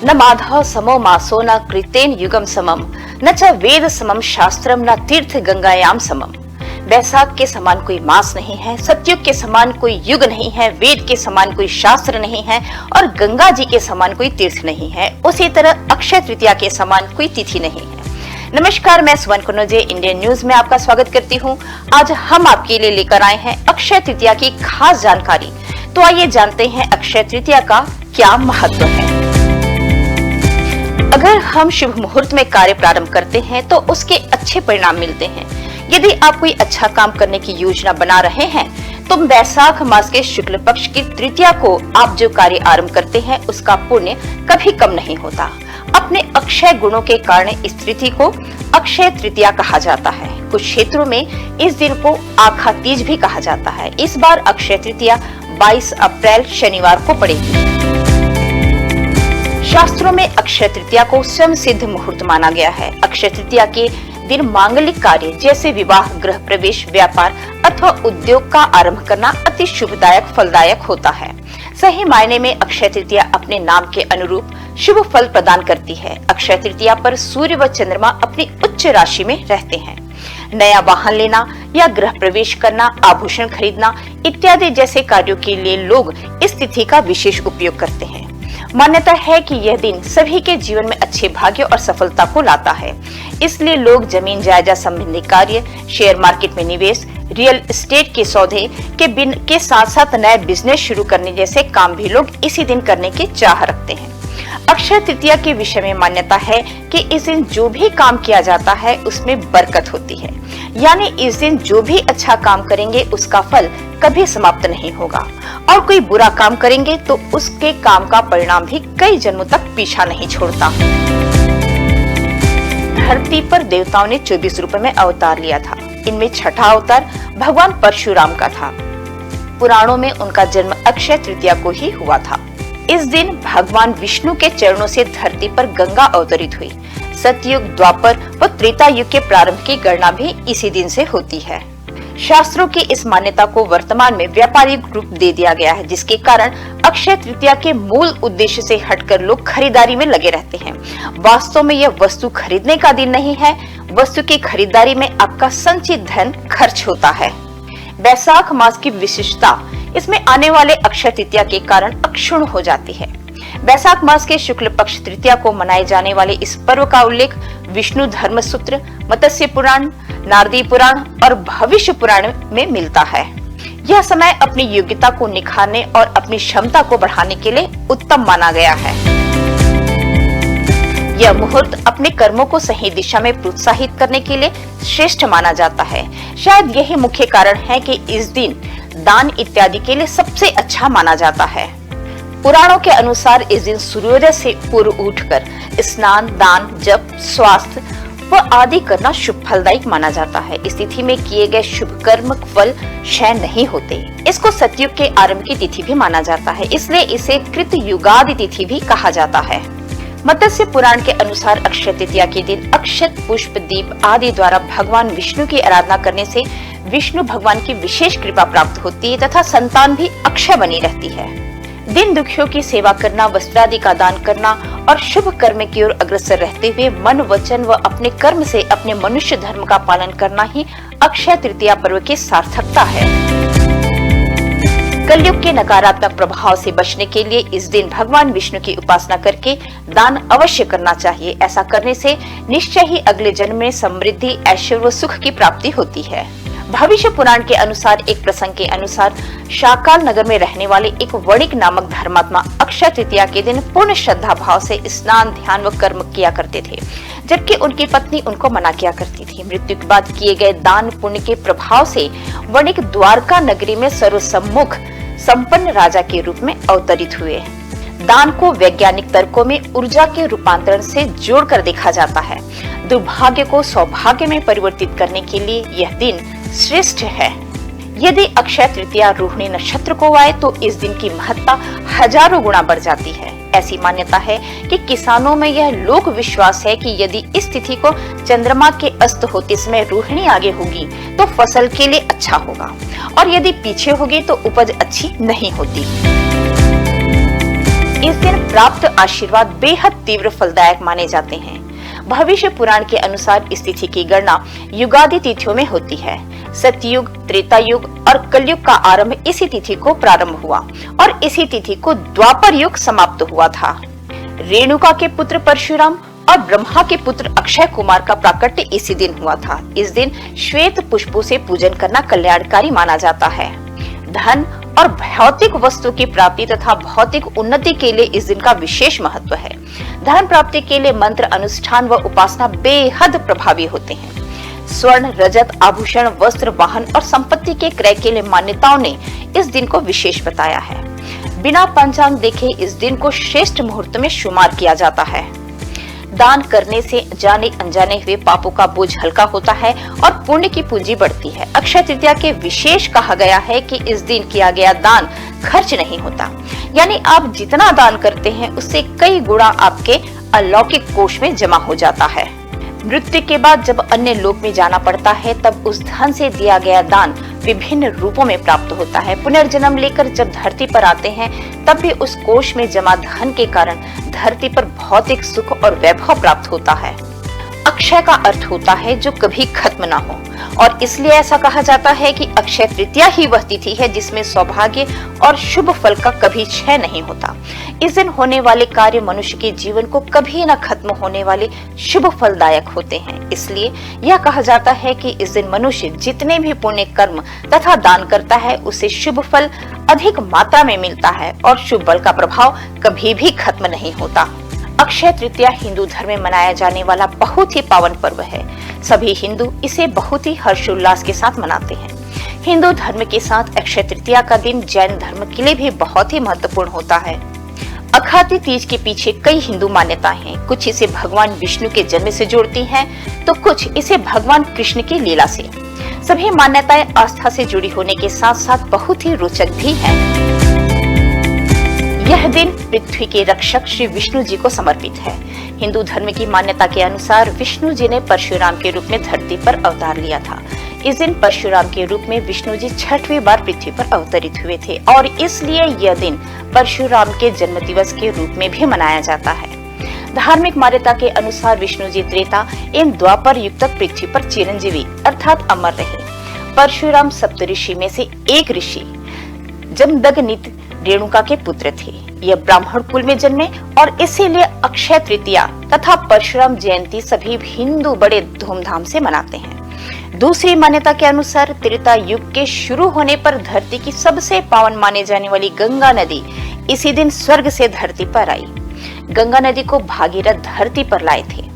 न माधव समो मासो न कृतेन युगम समम न च वेद समम शास्त्रम न तीर्थ गंगायाम समम। वैशाख के समान कोई मास नहीं है, सतयुग के समान कोई युग नहीं है, वेद के समान कोई शास्त्र नहीं है और गंगा जी के समान कोई तीर्थ नहीं है। उसी तरह अक्षय तृतीया के समान कोई तिथि नहीं है। नमस्कार, मैं सुवन कनौजे इंडियन न्यूज में आपका स्वागत करती हूँ। आज हम आपके लिए लेकर आए हैं अक्षय तृतीया की खास जानकारी। तो आइए जानते हैं अक्षय तृतीया का क्या महत्व है। अगर हम शुभ मुहूर्त में कार्य प्रारंभ करते हैं तो उसके अच्छे परिणाम मिलते हैं। यदि आप कोई अच्छा काम करने की योजना बना रहे हैं तो वैशाख मास के शुक्ल पक्ष की तृतीया को आप जो कार्य आरंभ करते हैं उसका पुण्य कभी कम नहीं होता। अपने अक्षय गुणों के कारण इस तिथि को अक्षय तृतीया कहा जाता है। कुछ क्षेत्रों में इस दिन को आखा तीज भी कहा जाता है। इस बार अक्षय तृतीया 22 अप्रैल शनिवार को पड़ेगी। शास्त्रों में अक्षय तृतीया को स्वयं सिद्ध मुहूर्त माना गया है। अक्षय तृतीया के दिन मांगलिक कार्य जैसे विवाह, गृह प्रवेश, व्यापार अथवा उद्योग का आरंभ करना अति शुभदायक फलदायक होता है। सही मायने में अक्षय तृतीया अपने नाम के अनुरूप शुभ फल प्रदान करती है। अक्षय तृतीया पर सूर्य व चंद्रमा अपनी उच्च राशि में रहते हैं। नया वाहन लेना या गृह प्रवेश करना, आभूषण खरीदना इत्यादि जैसे कार्यों के लिए लोग इस तिथि का विशेष उपयोग करते हैं। मान्यता है कि यह दिन सभी के जीवन में अच्छे भाग्य और सफलता को लाता है। इसलिए लोग जमीन जायदाद संबंधी कार्य, शेयर मार्केट में निवेश, रियल एस्टेट के सौदे के साथ साथ नया बिजनेस शुरू करने जैसे काम भी लोग इसी दिन करने की चाह रखते हैं। अक्षय तृतीया के विषय में मान्यता है कि इस दिन जो भी काम किया जाता है उसमें बरकत होती है। यानी इस दिन जो भी अच्छा काम करेंगे उसका फल कभी समाप्त नहीं होगा और कोई बुरा काम करेंगे तो उसके काम का परिणाम भी कई जन्मों तक पीछा नहीं छोड़ता। धरती पर देवताओं ने 24 रूपों में अवतार लिया था। इनमें छठा अवतार भगवान परशुराम का था। पुराणों में उनका जन्म अक्षय तृतीया को ही हुआ था। इस दिन भगवान विष्णु के चरणों से धरती पर गंगा अवतरित हुई। सतयुग, द्वापर व त्रेता युग के प्रारंभ की गणना भी इसी दिन से होती है। शास्त्रों की इस मान्यता को वर्तमान में व्यापारिक रूप दे दिया गया है, जिसके कारण अक्षय तृतीया के मूल उद्देश्य से हटकर लोग खरीदारी में लगे रहते हैं। वास्तव में यह वस्तु खरीदने का दिन नहीं है। वस्तु की खरीदारी में आपका संचित धन खर्च होता है। वैशाख मास की विशिष्टता इसमें आने वाले अक्षय तृतीया के कारण अक्षुण्ण हो जाती है। वैशाख मास के शुक्ल पक्ष तृतीया को मनाए जाने वाले इस पर्व का उल्लेख विष्णु धर्म सूत्र, मत्स्य पुराण, नारदी पुराण और भविष्य पुराण में मिलता है। यह समय अपनी योग्यता को निखारने और अपनी क्षमता को बढ़ाने के लिए उत्तम माना गया है। यह मुहूर्त अपने कर्मों को सही दिशा में प्रोत्साहित करने के लिए श्रेष्ठ माना जाता है। शायद यही मुख्य कारण है कि इस दिन दान इत्यादि के लिए सबसे अच्छा माना जाता है। पुराणों के अनुसार इस दिन सूर्योदय से पूर्व उठकर स्नान, दान, जप, स्वास्थ्य व आदि करना शुभ फलदायक माना जाता है। इस तिथि में किए गए शुभ कर्म फल क्षय नहीं होते। इसको सतयुग के आरंभ की तिथि भी माना जाता है, इसलिए इसे कृत युगादि तिथि भी कहा जाता है। मत्स्य पुराण के अनुसार अक्षय तृतीया के दिन अक्षत, पुष्प, दीप आदि द्वारा भगवान विष्णु की आराधना करने से विष्णु भगवान की विशेष कृपा प्राप्त होती है तथा संतान भी अक्षय बनी रहती है। दिन दुखियों की सेवा करना, वस्त्रादि का दान करना और शुभ कर्म की ओर अग्रसर रहते हुए मन, वचन व अपने कर्म से अपने मनुष्य धर्म का पालन करना ही अक्षय तृतीया पर्व की सार्थकता है। कलयुग के नकारात्मक प्रभाव से बचने के लिए इस दिन भगवान विष्णु की उपासना करके दान अवश्य करना चाहिए। ऐसा करने से निश्चय ही अगले जन्म में समृद्धि, ऐश्वर्य व सुख की प्राप्ति होती है। भविष्य पुराण के अनुसार एक प्रसंग के अनुसार शाकाल नगर में रहने वाले एक वणिक नामक धर्मात्मा अक्षय तृतीया के दिन पूर्ण श्रद्धा भाव से स्नान, ध्यान व कर्म किया करते थे, जबकि उनकी पत्नी उनको मना किया करती थी। मृत्यु के बाद किए गए दान पुण्य के प्रभाव से वणिक द्वारका नगरी में सर्वसम्मुख संपन्न राजा के रूप में अवतरित हुए। दान को वैज्ञानिक तर्कों में ऊर्जा के रूपांतरण से जोड़कर देखा जाता है। दुर्भाग्य को सौभाग्य में परिवर्तित करने के लिए यह दिन श्रेष्ठ है। यदि अक्षय तृतीया रोहिणी नक्षत्र को आए तो इस दिन की महत्ता हजारों गुना बढ़ जाती है। ऐसी मान्यता है कि किसानों में यह लोक विश्वास है कि यदि इस तिथि को चंद्रमा के अस्त होते समय रोहिणी आगे होगी तो फसल के लिए अच्छा होगा और यदि पीछे होगी तो उपज अच्छी नहीं होती। इस दिन प्राप्त आशीर्वाद बेहद तीव्र फलदायक माने जाते हैं। भविष्य पुराण के अनुसार इस तिथि की गणना युगादि तिथियों में होती है। सतयुग, त्रेता युग और कलयुग का आरंभ इसी तिथि को प्रारंभ हुआ और इसी तिथि को द्वापर युग समाप्त हुआ था। रेणुका के पुत्र परशुराम और ब्रह्मा के पुत्र अक्षय कुमार का प्राकट्य इसी दिन हुआ था। इस दिन श्वेत पुष्पों से पूजन करना कल्याणकारी माना जाता है। धन और भौतिक वस्तु की प्राप्ति तथा भौतिक उन्नति के लिए इस दिन का विशेष महत्व है। धन प्राप्ति के लिए मंत्र अनुष्ठान व उपासना बेहद प्रभावी होते हैं। स्वर्ण, रजत, आभूषण, वस्त्र, वाहन और संपत्ति के क्रय के लिए मान्यताओं ने इस दिन को विशेष बताया है। बिना पंचांग देखे इस दिन को श्रेष्ठ मुहूर्त में शुमार किया जाता है। दान करने से जाने अनजाने हुए पापों का बोझ हल्का होता है और पुण्य की पूंजी बढ़ती है। अक्षय तृतीया के विशेष कहा गया है कि इस दिन किया गया दान खर्च नहीं होता, यानी आप जितना दान करते हैं उससे कई गुणा आपके अलौकिक कोष में जमा हो जाता है। मृत्यु के बाद जब अन्य लोक में जाना पड़ता है तब उस धन से दिया गया दान विभिन्न रूपों में प्राप्त होता है। पुनर्जन्म लेकर जब धरती पर आते हैं तब भी उस कोष में जमा धन के कारण धरती पर भौतिक सुख और वैभव प्राप्त होता है। अक्षय का अर्थ होता है जो कभी खत्म ना हो और इसलिए ऐसा कहा जाता है कि अक्षय तृतीया ही वह तिथि है जिसमें सौभाग्य और शुभ फल का कभी क्षय नहीं होता। इस दिन होने वाले कार्य मनुष्य के जीवन को कभी न खत्म होने वाले शुभ फलदायक होते हैं। इसलिए यह कहा जाता है कि इस दिन मनुष्य जितने भी पुण्य कर्म तथा दान करता है उसे शुभ फल अधिक मात्रा में मिलता है और शुभ बल का प्रभाव कभी भी खत्म नहीं होता। अक्षय तृतीया हिंदू धर्म में मनाया जाने वाला बहुत ही पावन पर्व है। सभी हिंदू इसे बहुत ही हर्षोल्लास के साथ मनाते हैं। हिंदू धर्म के साथ अक्षय तृतीया का दिन जैन धर्म के लिए भी बहुत ही महत्वपूर्ण होता है। अखाती तीज के पीछे कई हिंदू मान्यताएं हैं। कुछ इसे भगवान विष्णु के जन्म से जोड़ती हैं, तो कुछ इसे भगवान कृष्ण की लीला से। सभी मान्यताएं आस्था से जुड़ी होने के साथ साथ बहुत ही रोचक भी है। यह दिन पृथ्वी के रक्षक श्री विष्णु जी को समर्पित है। हिंदू धर्म की मान्यता के अनुसार विष्णु जी ने परशुराम के रूप में धरती पर अवतार लिया था। इस दिन परशुराम के रूप में विष्णु जी 6वीं बार पृथ्वी पर अवतरित हुए थे और इसलिए यह दिन परशुराम के जन्म दिवस के रूप में भी मनाया जाता है। धार्मिक मान्यता के अनुसार विष्णु जी त्रेता एवं द्वापर युग तक पृथ्वी पर चिरंजीवी अर्थात अमर रहे। परशुराम सप्तऋषि में से एक ऋषि जमदग्नि रेणुका के पुत्र थे। यह ब्राह्मण कुल में जन्मे और इसीलिए अक्षय तृतीया तथा परशुराम जयंती सभी हिंदू बड़े धूमधाम से मनाते हैं। दूसरी मान्यता के अनुसार त्रेता युग के शुरू होने पर धरती की सबसे पावन माने जाने वाली गंगा नदी इसी दिन स्वर्ग से धरती पर आई। गंगा नदी को भागीरथ धरती पर लाए थे।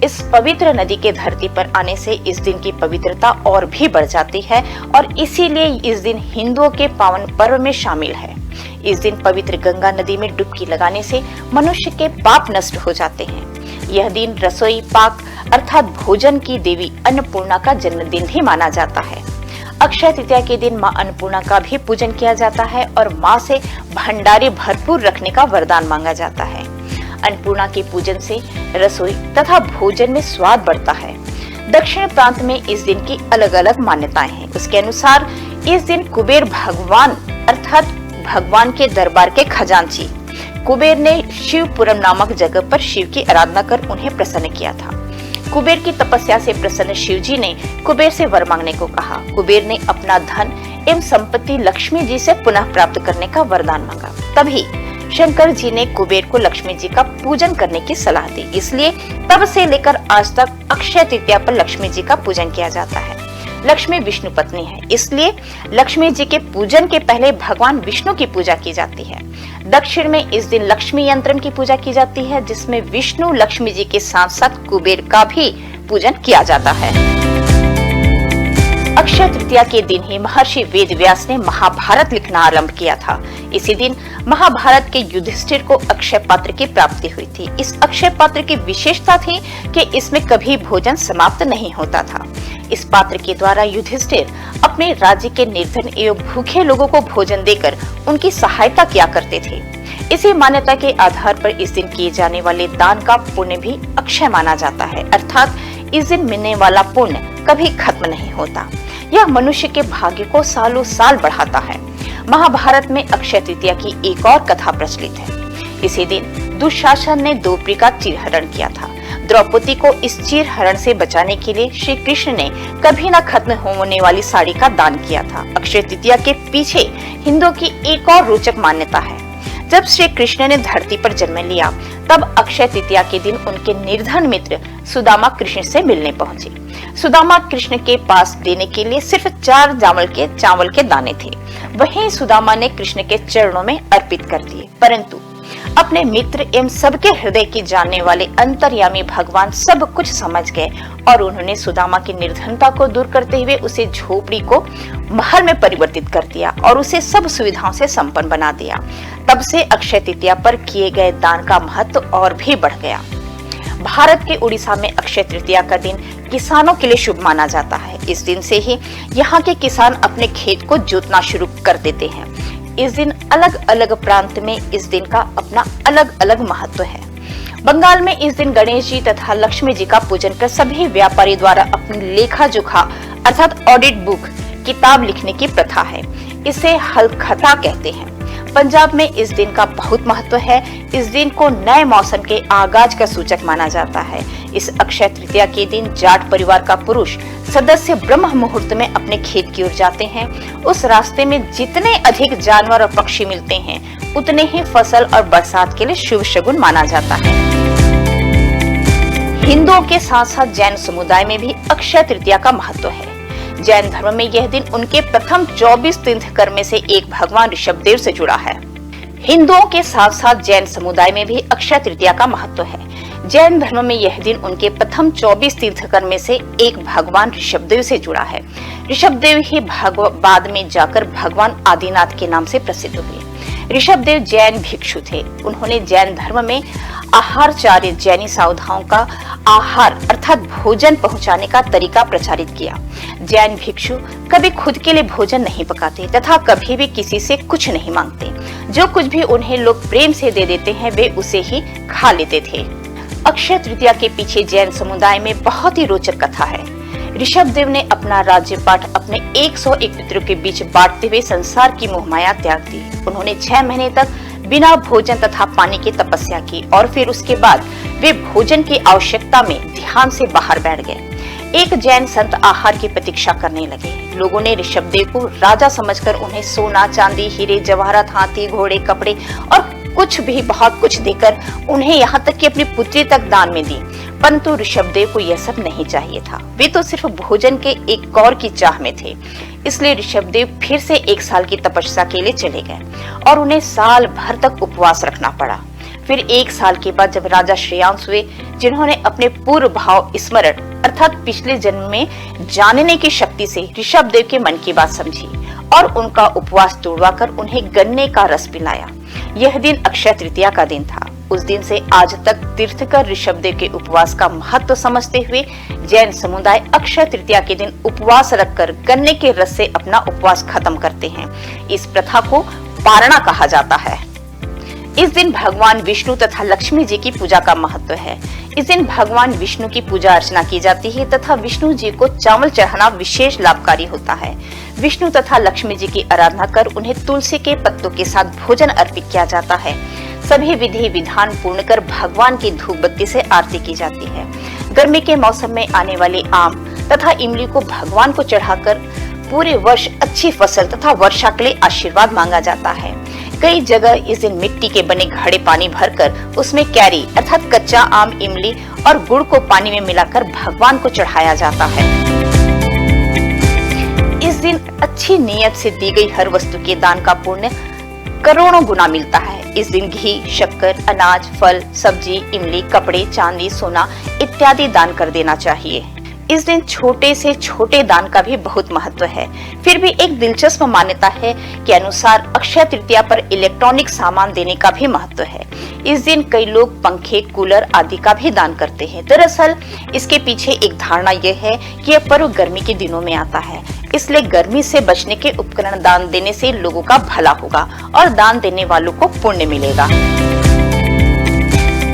इस पवित्र नदी के धरती पर आने से इस दिन की पवित्रता और भी बढ़ जाती है और इसीलिए इस दिन हिंदुओं के पावन पर्व में शामिल है। इस दिन पवित्र गंगा नदी में डुबकी लगाने से मनुष्य के पाप नष्ट हो जाते हैं। यह दिन रसोई पाक अर्थात भोजन की देवी अन्नपूर्णा का जन्मदिन भी माना जाता है। अक्षय तृतीया के दिन मां अन्नपूर्णा का भी पूजन किया जाता है और मां से भंडारे भरपूर रखने का वरदान मांगा जाता है। अन्नपूर्णा के पूजन से रसोई तथा भोजन में स्वाद बढ़ता है। दक्षिण प्रांत में इस दिन की अलग अलग मान्यताएं हैं। उसके अनुसार इस दिन कुबेर भगवान अर्थात भगवान के दरबार के खजांची कुबेर ने शिवपुरम नामक जगह पर शिव की आराधना कर उन्हें प्रसन्न किया था। कुबेर की तपस्या से प्रसन्न शिव जी ने कुबेर से वर मांगने को कहा। कुबेर ने अपना धन एवं संपत्ति लक्ष्मी जी से पुनः प्राप्त करने का वरदान मांगा। तभी शंकर जी ने कुबेर को लक्ष्मी जी का पूजन करने की सलाह दी। इसलिए तब से लेकर आज तक अक्षय तृतीया पर लक्ष्मी जी का पूजन किया जाता है। लक्ष्मी विष्णु पत्नी है, इसलिए लक्ष्मी जी के पूजन के पहले भगवान विष्णु की पूजा की जाती है। दक्षिण में इस दिन लक्ष्मी यंत्रम की पूजा की जाती है, जिसमें विष्णु लक्ष्मी जी के साथ साथ कुबेर का भी पूजन किया जाता है। अक्षय तृतीया के दिन ही महर्षि वेद व्यास ने महाभारत लिखना आरंभ किया था। इसी दिन महाभारत के युधिष्ठिर को अक्षय पात्र की प्राप्ति हुई थी। इस अक्षय पात्र की विशेषता थी कि इसमें कभी भोजन समाप्त नहीं होता था। इस पात्र के द्वारा युधिष्ठिर अपने राज्य के निर्धन एवं भूखे लोगों को भोजन देकर उनकी सहायता किया करते थे। इसी मान्यता के आधार पर इस दिन किए जाने वाले दान का पुण्य भी अक्षय माना जाता है, अर्थात इस दिन मिलने वाला पुण्य कभी खत्म नहीं होता। यह मनुष्य के भाग्य को सालों साल बढ़ाता है। महाभारत में अक्षय तृतीया की एक और कथा प्रचलित है। इसी दिन दुशासन ने द्रौपदी का चीरहरण किया था। द्रौपदी को इस चीरहरण से बचाने के लिए श्री कृष्ण ने कभी न खत्म होने वाली साड़ी का दान किया था। अक्षय तृतीया के पीछे हिंदुओं की एक और रोचक मान्यता है। जब श्री कृष्ण ने धरती पर जन्म लिया तब अक्षय तृतीया के दिन उनके निर्धन मित्र सुदामा कृष्ण से मिलने पहुंचे। सुदामा कृष्ण के पास देने के लिए सिर्फ 4 चावल के दाने थे। वहीं सुदामा ने कृष्ण के चरणों में अर्पित कर दिए, परंतु अपने मित्र एवं सबके हृदय की जानने वाले अंतर्यामी भगवान सब कुछ समझ गए और उन्होंने सुदामा की निर्धनता को दूर करते हुए उसे झोपड़ी को महल में परिवर्तित कर दिया और उसे सब सुविधाओं से संपन्न बना दिया। तब से अक्षय तृतीया पर किए गए दान का महत्व और भी बढ़ गया। भारत के उड़ीसा में अक्षय तृतीया का दिन किसानों के लिए शुभ माना जाता है। इस दिन से ही यहाँ के किसान अपने खेत को जोतना शुरू कर देते हैं। इस दिन अलग अलग प्रांत में इस दिन का अपना अलग अलग महत्व है। बंगाल में इस दिन गणेश जी तथा लक्ष्मी जी का पूजन कर सभी व्यापारी द्वारा अपनी लेखा जोखा अर्थात ऑडिट बुक किताब लिखने की प्रथा है। इसे हलखता कहते हैं। पंजाब में इस दिन का बहुत महत्व है। इस दिन को नए मौसम के आगाज का सूचक माना जाता है। इस अक्षय तृतीया के दिन जाट परिवार का पुरुष सदस्य ब्रह्म मुहूर्त में अपने खेत की ओर जाते हैं। उस रास्ते में जितने अधिक जानवर और पक्षी मिलते हैं उतने ही फसल और बरसात के लिए शुभ शगुन माना जाता है। हिंदुओं के साथ साथ जैन समुदाय में भी अक्षय तृतीया का महत्व है। जैन धर्म में यह दिन उनके प्रथम 24 तीर्थंकर में से एक भगवान ऋषभदेव से जुड़ा है। हिंदुओं के साथ साथ जैन समुदाय में भी अक्षय तृतीया का महत्व है। जैन धर्म में यह दिन उनके प्रथम 24 तीर्थंकर में से एक भगवान ऋषभदेव से जुड़ा है। ऋषभदेव ही बाद में जाकर भगवान आदिनाथ के नाम से प्रसिद्ध हुए। ऋषभदेव जैन भिक्षु थे। उन्होंने जैन धर्म में आहारचार्य जैनी साधुओं का आहार अर्थात भोजन पहुंचाने का तरीका प्रचारित किया। जैन भिक्षु कभी खुद के लिए भोजन नहीं पकाते तथा कभी भी किसी से कुछ नहीं मांगते। जो कुछ भी उन्हें लोग प्रेम से दे देते हैं वे उसे ही खा लेते थे। अक्षय तृतीया के पीछे जैन समुदाय में बहुत ही रोचक कथा है। ऋषभदेव ने अपना राज्यपाट अपने 101 पितरों के बीच बांटते हुए संसार की मोहमाया त्याग दी। उन्होंने 6 महीने तक बिना भोजन तथा पानी की तपस्या की और फिर उसके बाद वे भोजन की आवश्यकता में ध्यान से बाहर बैठ गए। एक जैन संत आहार की प्रतीक्षा करने लगे। लोगों ने ऋषभदेव को राजा समझकर उन्हें सोना, चांदी, हीरे, जवाहरात, हाथी, घोड़े, कपड़े और कुछ भी बहुत कुछ देकर उन्हें यहाँ तक कि अपनी पुत्री तक दान में दी, परंतु ऋषभदेव को यह सब नहीं चाहिए था। वे तो सिर्फ भोजन के एक कौर की चाह में थे। इसलिए ऋषभदेव फिर से 1 साल की तपस्या के लिए चले गए और उन्हें साल भर तक उपवास रखना पड़ा। फिर 1 साल के बाद जब राजा श्रेयांस हुए, जिन्होंने अपने पूर्व भाव स्मरण अर्थात पिछले जन्म में जानने की शक्ति से ऋषभदेव के मन की बात समझी और उनका उपवास तोड़वाकर उन्हें गन्ने का रस पिलाया। यह दिन अक्षय तृतीया का दिन था। उस दिन से आज तक तीर्थंकर ऋषभदेव के उपवास का महत्व समझते हुए जैन समुदाय अक्षय तृतीया के दिन उपवास रखकर गन्ने के रस से अपना उपवास खत्म करते हैं। इस प्रथा को पारणा कहा जाता है। इस दिन भगवान विष्णु तथा लक्ष्मी जी की पूजा का महत्व है। इस दिन भगवान विष्णु की पूजा अर्चना की जाती है तथा विष्णु जी को चावल चढ़ाना विशेष लाभकारी होता है। विष्णु तथा लक्ष्मी जी की आराधना कर उन्हें तुलसी के पत्तों के साथ भोजन अर्पित किया जाता है। सभी विधि विधान पूर्ण कर भगवान की धूप बत्ती से आरती की जाती है। गर्मी के मौसम में आने वाले आम तथा इमली को भगवान को चढ़ाकर पूरे वर्ष अच्छी फसल तथा वर्षा के लिए आशीर्वाद मांगा जाता है। कई जगह इस दिन मिट्टी के बने घड़े पानी भरकर उसमें कैरी अर्थात कच्चा आम, इमली और गुड़ को पानी में मिलाकर भगवान को चढ़ाया जाता है। इस दिन अच्छी नीयत से दी गई हर वस्तु के दान का पुण्य करोड़ों गुना मिलता है। इस दिन घी, शक्कर, अनाज, फल, सब्जी, इमली, कपड़े, चांदी, सोना इत्यादि दान कर देना चाहिए। इस दिन छोटे से छोटे दान का भी बहुत महत्व है। फिर भी एक दिलचस्प मान्यता है के अनुसार अक्षय तृतीया पर इलेक्ट्रॉनिक सामान देने का भी महत्व है। इस दिन कई लोग पंखे, कूलर आदि का भी दान करते हैं। दरअसल इसके पीछे एक धारणा यह है कि यह पर्व गर्मी के दिनों में आता है, इसलिए गर्मी से बचने के उपकरण दान देने से लोगों का भला होगा और दान देने वालों को पुण्य मिलेगा।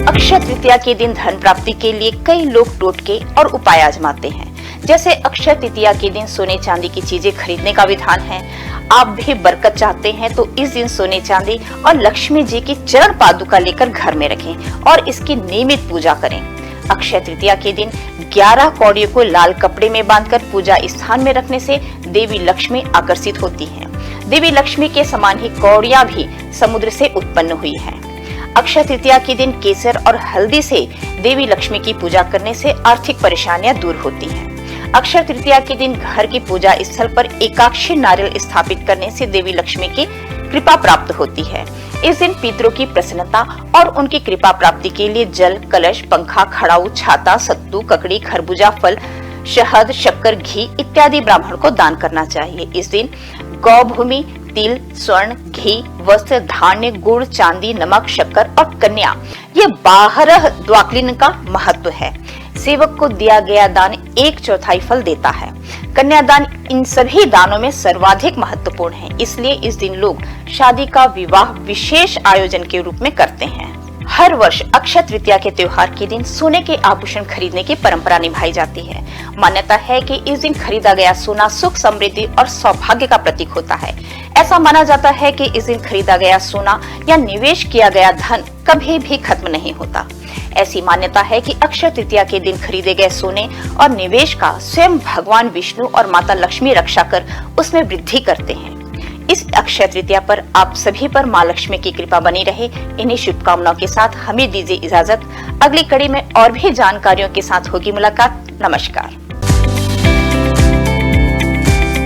अक्षय तृतीया के दिन धन प्राप्ति के लिए कई लोग टोटके और उपाय आजमाते हैं। जैसे अक्षय तृतीया के दिन सोने चांदी की चीजें खरीदने का विधान है। आप भी बरकत चाहते हैं तो इस दिन सोने चांदी और लक्ष्मी जी की चरण पादुका लेकर घर में रखें और इसकी नियमित पूजा करें। अक्षय तृतीया के दिन 11 कौड़ियों को लाल कपड़े में बांधकर पूजा स्थान में रखने से देवी लक्ष्मी आकर्षित होती हैं। देवी लक्ष्मी के समान ही कौड़ियां भी समुद्र से उत्पन्न हुई हैं। अक्षय तृतीया के दिन केसर और हल्दी से देवी लक्ष्मी की पूजा करने से आर्थिक परेशानियां दूर होती हैं। अक्षय तृतीया के दिन घर की पूजा स्थल पर एकाक्षी नारियल स्थापित करने से देवी लक्ष्मी की कृपा प्राप्त होती है। इस दिन पितरों की प्रसन्नता और उनकी कृपा प्राप्ति के लिए जल, कलश, पंखा, खड़ाऊ, छाता, सत्तू, ककड़ी, खरबूजा फल, शहद, शक्कर, घी इत्यादि ब्राह्मण को दान करना चाहिए। इस दिन गौ भूमि, तिल, स्वर्ण, घी, वस्त्र, धान्य, गुड़, चांदी, नमक, शक्कर और कन्या ये 12 द्वाक्लिन का महत्व है। सेवक को दिया गया दान 1/4 फल देता है। कन्यादान इन सभी दानों में सर्वाधिक महत्वपूर्ण है, इसलिए इस दिन लोग शादी का विवाह विशेष आयोजन के रूप में करते हैं। हर वर्ष अक्षय तृतीया के त्योहार के दिन सोने के आभूषण खरीदने की परंपरा निभाई जाती है। मान्यता है कि इस दिन खरीदा गया सोना सुख, समृद्धि और सौभाग्य का प्रतीक होता है। ऐसा माना जाता है कि इस दिन खरीदा गया सोना या निवेश किया गया धन कभी भी खत्म नहीं होता। ऐसी मान्यता है कि अक्षय तृतीया के दिन खरीदे गए सोने और निवेश का स्वयं भगवान विष्णु और माता लक्ष्मी रक्षा कर उसमें वृद्धि करते हैं। इस अक्षय तृतीया पर आप सभी पर माँ लक्ष्मी की कृपा बनी रहे। इन्हीं शुभकामनाओं के साथ हमें दीजिए इजाजत। अगली कड़ी में और भी जानकारियों के साथ होगी मुलाकात। नमस्कार।